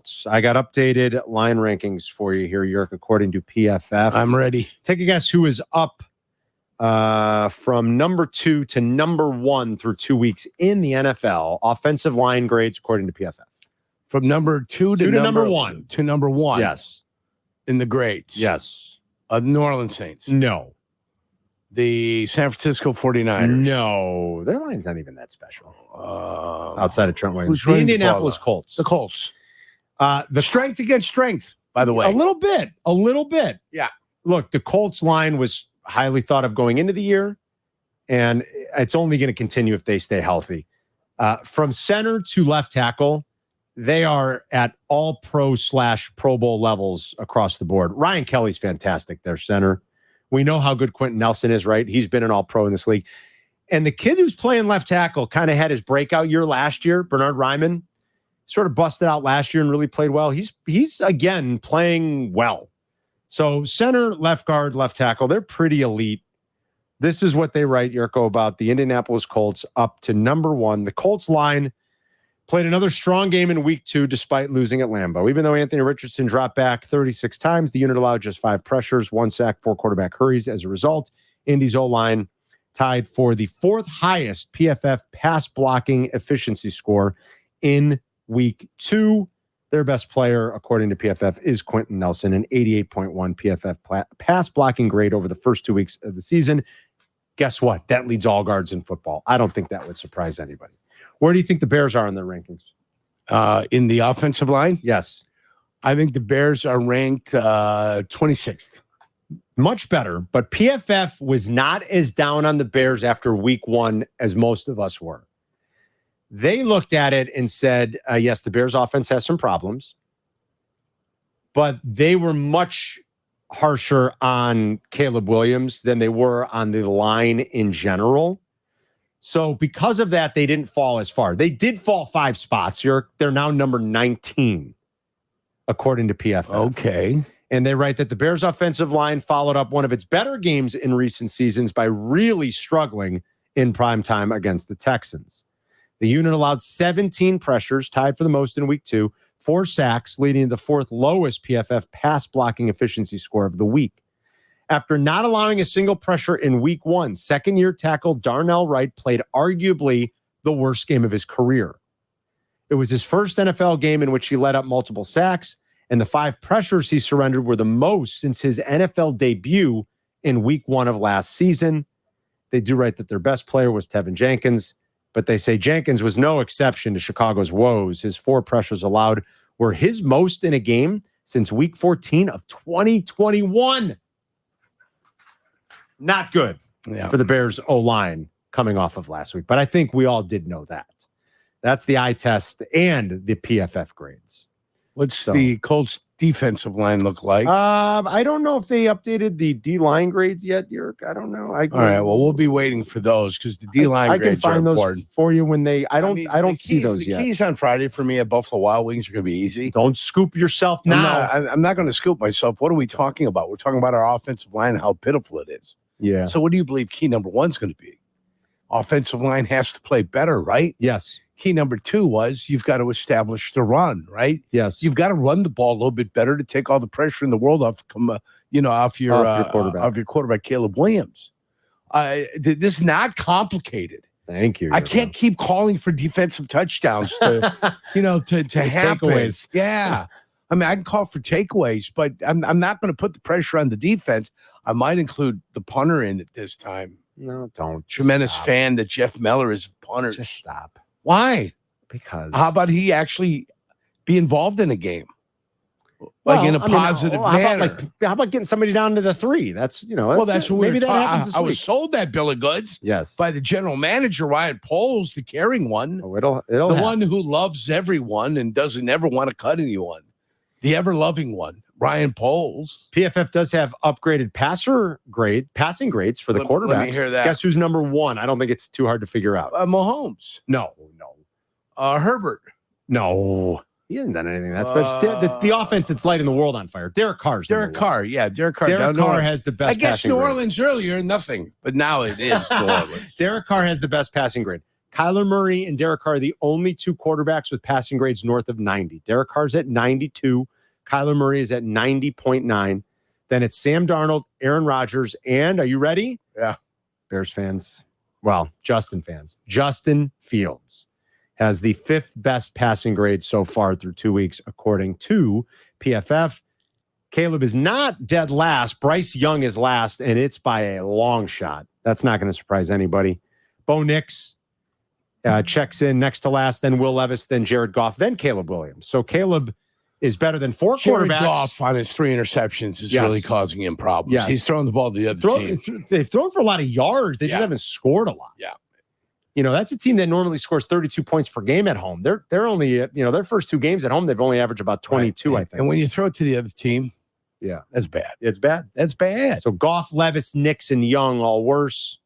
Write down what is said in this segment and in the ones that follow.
Colts. I got updated line rankings for you here, Jurk, according to PFF. I'm ready. Take a guess who is up from number 2 to number 1 through 2 weeks in the NFL. Offensive line grades according to PFF. From number 2 to number 1. To number 1. Yes. In the grades. Yes. New Orleans Saints. No. The San Francisco 49ers. No. Their line's not even that special. Outside of Trent Williams. Who's The Indianapolis Colts. The Colts. The strength against strength, by the way. A little bit. Yeah. Look, the Colts line was highly thought of going into the year, and it's only going to continue if they stay healthy. From center to left tackle, they are at all pro/Pro Bowl levels across the board. Ryan Kelly's fantastic, their center. We know how good Quentin Nelson is, right? He's been an all pro in this league. And the kid who's playing left tackle kind of had his breakout year last year, Bernard Ryman, sort of busted out last year and really played well. He's again playing well. So center, left guard, left tackle, they're pretty elite. This is what they write, Jurko, about the Indianapolis Colts up to number 1. The Colts line played another strong game in week 2 despite losing at Lambeau. Even though Anthony Richardson dropped back 36 times, the unit allowed just 5 pressures, 1 sack, 4 quarterback hurries. As a result, Indy's O-line tied for the 4th highest PFF pass blocking efficiency score in week 2. Their best player, according to PFF, is Quentin Nelson, an 88.1 PFF pass blocking grade over the first 2 weeks of the season. Guess what? That leads all guards in football. I don't think that would surprise anybody. Where do you think the Bears are in their rankings? In the offensive line? Yes. I think the Bears are ranked 26th. Much better, but PFF was not as down on the Bears after week 1 as most of us were. They looked at it and said, yes, the Bears offense has some problems, but they were much harsher on Caleb Williams than they were on the line in general. So because of that, they didn't fall as far. They did fall 5 spots. They're now number 19, according to PFF. Okay. And they write that the Bears offensive line followed up one of its better games in recent seasons by really struggling in primetime against the Texans. The unit allowed 17 pressures, tied for the most in week 2, 4 sacks, leading to the 4th lowest PFF pass blocking efficiency score of the week. After not allowing a single pressure in week 1, second-year tackle Darnell Wright played arguably the worst game of his career. It was his first NFL game in which he let up multiple sacks, and the 5 pressures he surrendered were the most since his NFL debut in week 1 of last season. They do write that their best player was Tevin Jenkins, but they say Jenkins was no exception to Chicago's woes. His 4 pressures allowed were his most in a game since week 14 of 2021. Not good for the Bears O-line coming off of last week. But I think we all did know that. That's the eye test and the PFF grades. What's the Colts defensive line look like? I don't know if they updated the D-line grades yet, Jurk. I don't know. All right. Well, we'll be waiting for those because the D-line grades are important. I can find those for you when they. I don't see those yet. The keys on Friday for me at Buffalo Wild Wings are going to be easy. Don't scoop yourself now. I'm not going to scoop myself. What are we talking about? We're talking about our offensive line and how pitiful it is. Yeah. So what do you believe key number 1 is going to be? Offensive line has to play better, right? Yes. Key number 2 was you've got to establish the run, right? Yes. You've got to run the ball a little bit better to take all the pressure in the world off your quarterback, Caleb Williams. This is not complicated. Thank you. I can't keep calling for defensive touchdowns to happen. Takeaways. Yeah. I mean, I can call for takeaways, but I'm not going to put the pressure on the defense. I might include the punter in it this time. No, don't. Tremendous fan that Jeff Meller is a punter. Just stop. Why? Because how about he actually be involved in a game? Like in a positive manner. How about getting somebody down to the 3? That's, that's what maybe that happens this I week. was sold that bill of goods. Yes. By the general manager, Ryan Poles, the caring one. Oh, it'll the happen. One who loves everyone and doesn't ever want to cut anyone. The ever-loving one, Ryan Poles. PFF does have upgraded passing grades for the quarterbacks. Let me hear that. Guess who's number 1? I don't think it's too hard to figure out. Mahomes. No. Herbert. No. He hasn't done anything that special. The offense that's lighting the world on fire. Derek Carr. Derek Carr has the best. I guess passing New grade. Orleans earlier, nothing, but now it is New Orleans. Derek Carr has the best passing grade. Kyler Murray and Derek Carr are the only two quarterbacks with passing grades north of 90. Derek Carr's at 92. Kyler Murray is at 90.9. Then it's Sam Darnold, Aaron Rodgers, and are you ready? Yeah. Bears fans. Well, Justin fans. Justin Fields has the 5th best passing grade so far through 2 weeks, according to PFF. Caleb is not dead last. Bryce Young is last, and it's by a long shot. That's not going to surprise anybody. Bo Nix checks in next to last, then Will Levis, then Jared Goff, then Caleb Williams. So Caleb is better than 4 Jared quarterbacks. Goff on his 3 interceptions is really causing him problems. Yes. He's throwing the ball to the other team. They've thrown for a lot of yards. They just haven't scored a lot. Yeah. You know, that's a team that normally scores 32 points per game at home. They're only, their first 2 games at home, they've only averaged about 22, I think. And when you throw it to the other team, that's bad. It's bad. That's bad. So Goff, Levis, Nix, and Young all worse.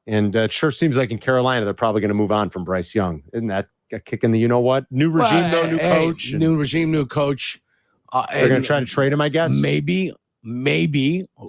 And it sure seems like in Carolina, they're probably going to move on from Bryce Young. Isn't that a kick in the you-know-what? New regime, new coach. New regime, new coach. They're going to try to trade him, I guess? Maybe.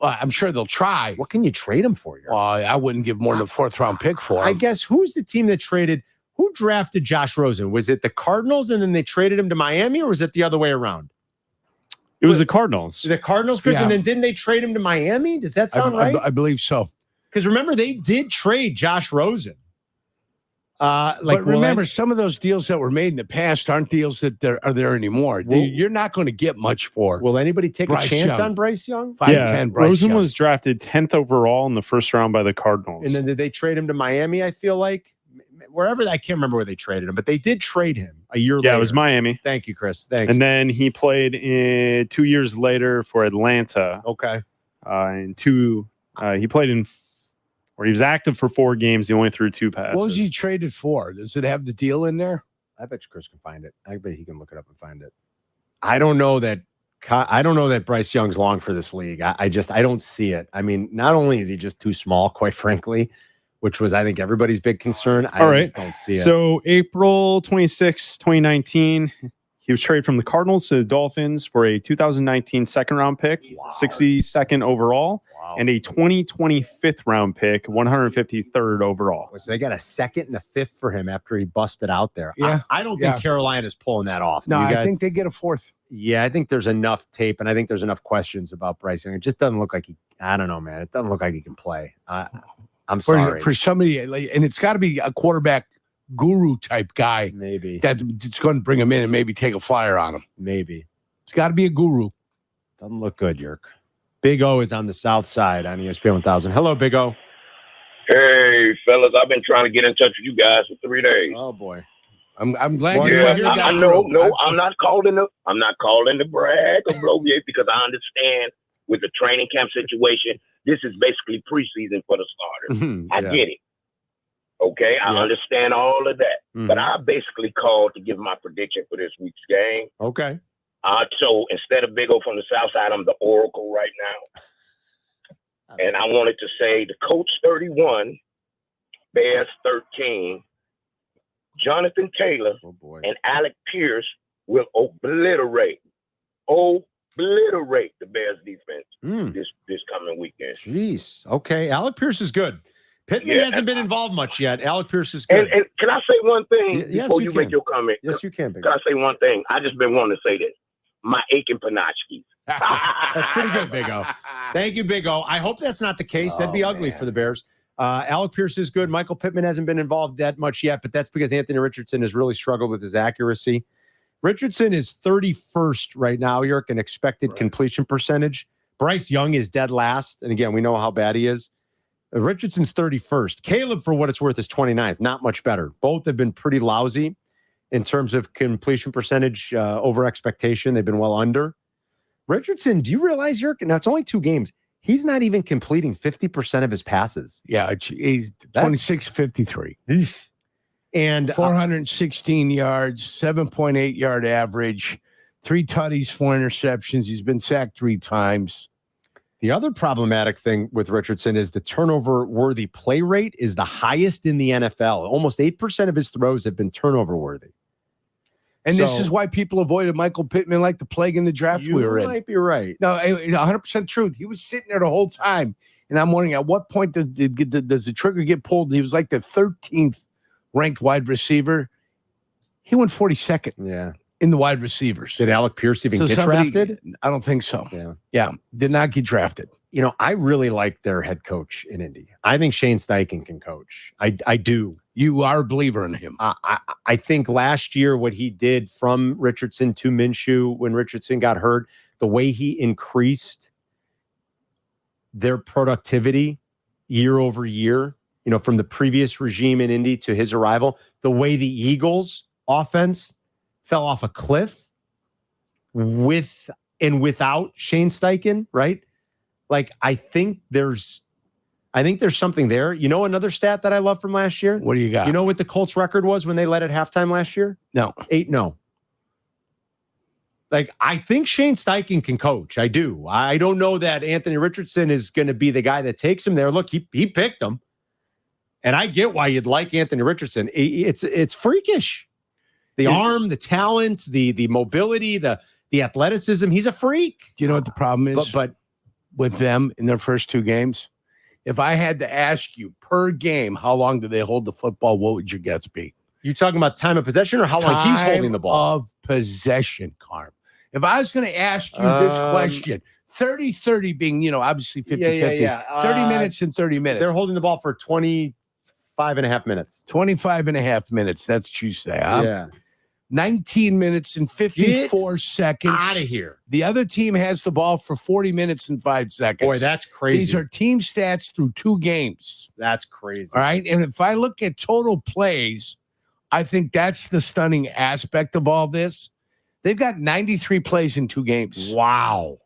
I'm sure they'll try. What can you trade him for? I wouldn't give more than a 4th-round pick for him. I guess who's the team that traded? Who drafted Josh Rosen? Was it the Cardinals and then they traded him to Miami, or was it the other way around? It was the Cardinals. The Cardinals, Chris, and then didn't they trade him to Miami? Does that sound right? I believe so. Because remember, they did trade Josh Rosen. But remember, some of those deals that were made in the past aren't deals that are there anymore. You're not going to get much for. Will anybody take Bryce a chance Young. on Bryce Young? 5'10" Bryce Rosen Young. was drafted 10th overall in the first round by the Cardinals. And then did they trade him to Miami? I feel like wherever. I can't remember where they traded him, but they did trade him a year later. Yeah, it was Miami. Thank you, Chris. Thanks. And then he played 2 years later for Atlanta. Okay. He played in, or he was active for 4 games. He only threw 2 passes. What was he traded for? Does it have the deal in there? I bet you Chris can find it. I bet he can look it up and find it. I don't know that Bryce Young's long for this league. I don't see it. I mean, not only is he just too small, quite frankly, which was, I think, everybody's big concern. I just don't see it. So April 26, 2019, he was traded from the Cardinals to the Dolphins for a 2019 second-round pick, 62nd overall, and a 2020 fifth-round pick, 153rd overall. Which they got a 2nd and a 5th for him after he busted out there. Yeah. I don't think Carolina's pulling that off. No, I think they get a 4th. Yeah, I think there's enough tape, and I think there's enough questions about Bryce Young. It just doesn't look like I don't know, man. It doesn't look like he can play. I'm sorry. For somebody, and it's got to be a quarterback guru type guy. Maybe. That's going to bring him in and maybe take a flyer on him. Maybe. It's got to be a guru. Doesn't look good, Yerk. Big O is on the south side on ESPN 1000. Hello, Big O. Hey, fellas, I've been trying to get in touch with you guys for 3 days. Oh, boy. I'm glad you I know. I'm not calling to brag or bloviate because I understand with the training camp situation, this is basically preseason for the starters. I get it. Okay, I understand all of that. But I basically called to give my prediction for this week's game. Okay. So instead of Big O from the south side, I'm the Oracle right now. And I wanted to say the Colts 31, Bears 13, Jonathan Taylor and Alec Pierce will obliterate the Bears defense this coming weekend. Jeez. Okay. Alec Pierce is good. Pittman hasn't been involved much yet. Alec Pierce is good. And can I say one thing before you make your comment? Yes, you can. Can I say one thing? I just been wanting to say this. My aching Panachki. That's pretty good, Big O. Thank you, Big O. I hope that's not the case. That'd be ugly for the Bears. Alec Pierce is good. Michael Pittman hasn't been involved that much yet, but that's because Anthony Richardson has really struggled with his accuracy. Richardson is 31st right now, Yerk, in expected completion percentage. Bryce Young is dead last. And again, we know how bad he is. Richardson's 31st. Caleb, for what it's worth, is 29th. Not much better. Both have been pretty lousy in terms of completion percentage over expectation. They've been well under. Richardson, do you realize, Yerk? Now, it's only 2 games. He's not even completing 50% of his passes. Yeah, he's 26-53. And 416 yards, 7.8 yard average, 3 tutties, 4 interceptions. He's been sacked 3 times. The other problematic thing with Richardson is the turnover-worthy play rate is the highest in the NFL. Almost 8% of his throws have been turnover-worthy. And this is why people avoided Michael Pittman like the plague in the draft we were in. You might be right. No, 100% truth. He was sitting there the whole time. And I'm wondering, at what point does the trigger get pulled? He was like the 13th ranked wide receiver. He went 42nd in the wide receivers. Did Alec Pierce even get drafted? I don't think so. Yeah. Did not get drafted. You know, I really like their head coach in Indy. I think Shane Steichen can coach. I do. You are a believer in him. I think last year what he did from Richardson to Minshew when Richardson got hurt, the way he increased their productivity year over year, you know, from the previous regime in Indy to his arrival, the way the Eagles offense fell off a cliff with and without Shane Steichen, right? Like, I think there's something there. You know, another stat that I love from last year? What do you got? You know what the Colts record was when they led at halftime last year? No. 8-0. Like, I think Shane Steichen can coach. I do. I don't know that Anthony Richardson is going to be the guy that takes him there. Look, he picked him. And I get why you'd like Anthony Richardson. It's freakish. The arm, the talent, the mobility, the athleticism. He's a freak. Do you know what the problem is? But with them in their first two games, if I had to ask you per game, how long do they hold the football? What would your guess be? You talking about time of possession or how long he's holding the ball? Of possession, Carm. If I was going to ask you this question, 30-30 being, you know, obviously 50-50, 30 minutes and 30 minutes. They're holding the ball for 25 and a half minutes. 25 and a half minutes. That's what you say, huh? Yeah. 19 minutes and 54 seconds. Out of here. The other team has the ball for 40 minutes and 5 seconds. Boy, that's crazy. These are team stats through 2 games. That's crazy. All right. And if I look at total plays, I think that's the stunning aspect of all this. They've got 93 plays in 2 games. Wow.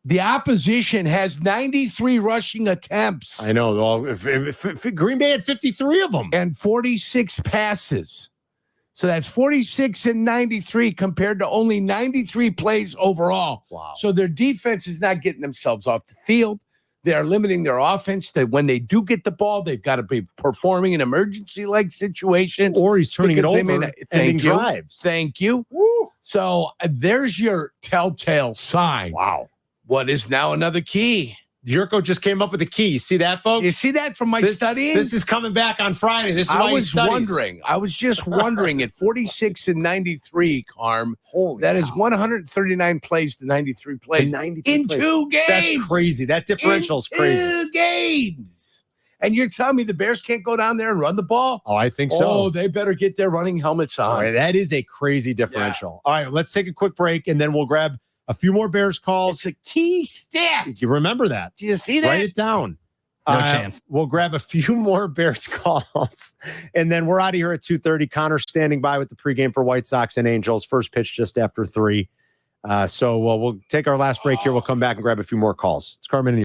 The opposition has 93 rushing attempts. I know. Well, if Green Bay had 53 of them. And 46 passes. So that's 46 and 93 compared to only 93 plays overall. Wow. So their defense is not getting themselves off the field. They are limiting their offense that when they do get the ball, they've got to be performing in emergency-like situations. Or he's turning it over, ending drives. Thank you. Woo. So there's your telltale sign. Wow. What is now another key? Jurko just came up with a key. You see that, folks? You see that from my studying? This is coming back on Friday. This is why he studies. I was just wondering at 46 and 93, Carm. Holy that is 139 plays to 93 plays in 2 games. That's crazy. That differential is crazy. 2 games. And you're telling me the Bears can't go down there and run the ball? Oh, I think so. Oh, they better get their running helmets on. All right, that is a crazy differential. Yeah. All right, let's take a quick break, and then we'll grab a few more Bears calls. It's a key stat. You remember that? Do you see that? Write it down. No chance. We'll grab a few more Bears calls, and then we're out of here at 2:30. Connor standing by with the pregame for White Sox and Angels. First pitch just after 3. So we'll take our last break here. We'll come back and grab a few more calls. It's Carmen and